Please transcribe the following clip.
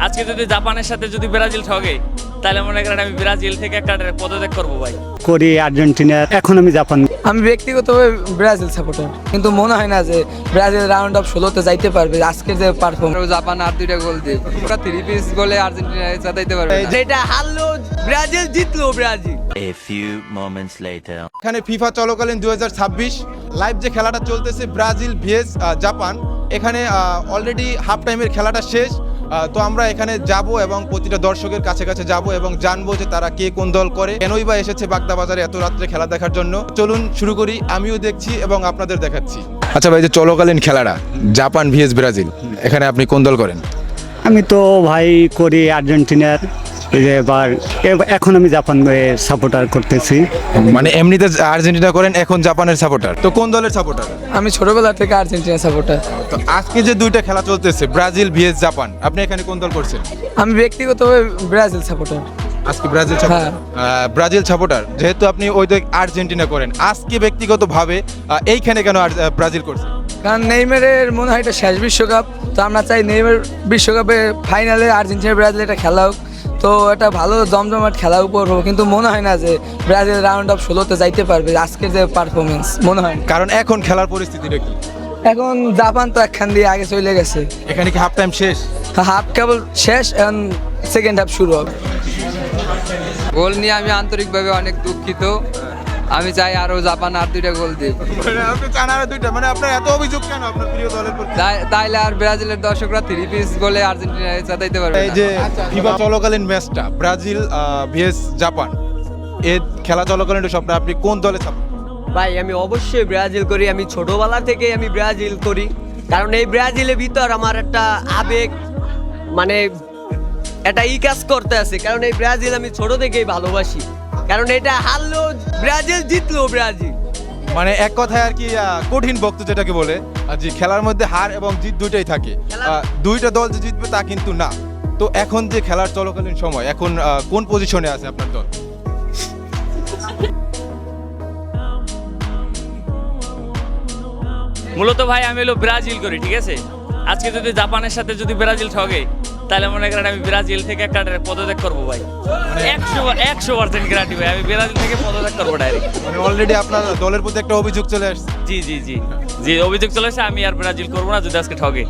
আজকে যদি জাপানের সাথে যদি ব্রাজিল ঠকে তাহলে মনে করেন আমি ব্রাজিল থেকে একটা পদত্যাগ করবো ভাই। করি আর্জেন্টিনা, এখন আমি জাপান। আমি ব্যক্তিগতভাবে ব্রাজিল সাপোর্টার, কিন্তু মনে হয় না যে ব্রাজিল রাউন্ড অফ 16তে যাইতে পারবে আজকের যে পারফরমেন্স। জাপান আর 2টা গোল দিয়ে ওরা 3 পিস গোলে আর্জেন্টিনা জেতাইতে পারবে না। যেটা হারলো ব্রাজিল, জিতলো Brazil. A few moments later. এখানে ফিফা চলাকালীন 2026 লাইভ যে খেলাটা চলতেছে ব্রাজিল ভিএস জাপান, এখানে অলরেডি হাফ টাইমের খেলাটা শেষ। তো আমরা এখানে যাব এবং প্রতিটা দর্শকের কাছে কাছে যাব এবং জানবো যে তারা কে কোন দল করে, কেনই বা এসেছে বাগদা বাজারে এত রাত্রে খেলা দেখার জন্য। চলুন শুরু করি, আমিও দেখছি এবং আপনাদের দেখাচ্ছি। আচ্ছা ভাই, যে চলাকালীন খেলাটা জাপান ভিএস ব্রাজিল, এখানে আপনি কোন দল করেন? আমি তো ভাই করি আর্জেন্টিনার, এই যে এখন আমি জাপান সাপোর্টার করতেছি। মানে এমনিতে আর্জেন্টিনা করেন, এখন জাপানের সাপোর্টার। তো কোন দলের সাপোর্টার? আমি ছোটবেলা থেকে আর্জেন্টিনা সাপোর্টার। তো আজকে যে দুইটা খেলা চলতেছে ব্রাজিল ভিএস জাপান, আপনি এখানে কোন দল করছেন? আমি ব্যক্তিগতভাবে ব্রাজিল সাপোর্টার। আজকে ব্রাজিল সাপোর্টার। ব্রাজিল সাপোর্টার যেহেতু আপনি ওই দিক আর্জেন্টিনা করেন, আজকে ব্যক্তিগতভাবে এইখানে কেন ব্রাজিল করছে? কারণ নেইমারের মনে হয় এটা শেষ বিশ্বকাপ, তো আমরা চাই নেইমার বিশ্বকাপে ফাইনালে আর্জেন্টিনা ব্রাজিল এটা খেলা হোক। তো এটা ভালো জমজমাট খেলার উপর হোক, কিন্তু মনে হয় না যে ব্রাজিল রাউন্ড অফ 16তে যাইতে পারবে আজকের যে পারফরমেন্স, মনে হয় না। কারণ এখন খেলার পরিস্থিতিটা কি? এখন জাপান তো একখান দিয়ে আগে চলে গেছে। এখানে কি হাফ টাইম শেষ? হাফ কেবল শেষ, এখন সেকেন্ড হাফ শুরু হবে। গোল নিয়ে আমি আন্তরিকভাবে অনেক দুঃখিত। আমি চাই আরো জাপান আর 2টা গোল দিক। মানে আপনি চান আরো দুইটা, মানে আপনার এত অভিযোগ কেন আপনার প্রিয় দলের প্রতি? তাইলে আর ব্রাজিলের দর্শকরা 3 পিস গোলে আর্জেন্টিনা জেতাইতে পারবে এই না। যে ফিফা চলাকালীন ম্যাচটা ব্রাজিল ভিএস জাপান, এর খেলা চলাকালীন স্বপ্ন আপনি কোন দলে সাপোর্ট? ভাই আমি অবশ্যই ব্রাজিল করি, আমি ছোটবেলা থেকে আমি ব্রাজিল করি, কারণ এই ব্রাজিলের ভিতর আমার একটা আবেগ, মানে একটা কাজ করতে আছে, কারণ এই ব্রাজিল আমি ছোট থেকেই ভালোবাসি, কারণ এটা হারলো ব্রাজিল, জিতলো ব্রাজিল। মানে এক কথায় আর কি কঠিন বক্ত যেটাকে বলে, যে খেলার মধ্যে হার এবং জিত দুইটাই থাকে। দুইটা দল যে জিতবে তা কিন্তু না। তো এখন যে খেলার চলাকালীন সময়, এখন কোন পজিশনে আছে আপনার দল? মূলত ভাই আমি হলো ব্রাজিল করি, ঠিক আছে। আজকে যদি জাপানের সাথে যদি ব্রাজিল ঠকে তাহলে মনে করেন আমি ব্রাজিল থেকে একটা পদত্যাগ করবো ভাই। 100% গ্যারান্টি ভাই, আমি ব্রাজিল থেকে পদত্যাগ করবো ডাইরেক্ট। মানে অলরেডি আপনার দলের প্রতি একটা অভিযোগ চলে আসছে। জি জি জি জি, অভিযোগ চলে আসে, আমি আর ব্রাজিল করবো না যদি আজকে ঠকে।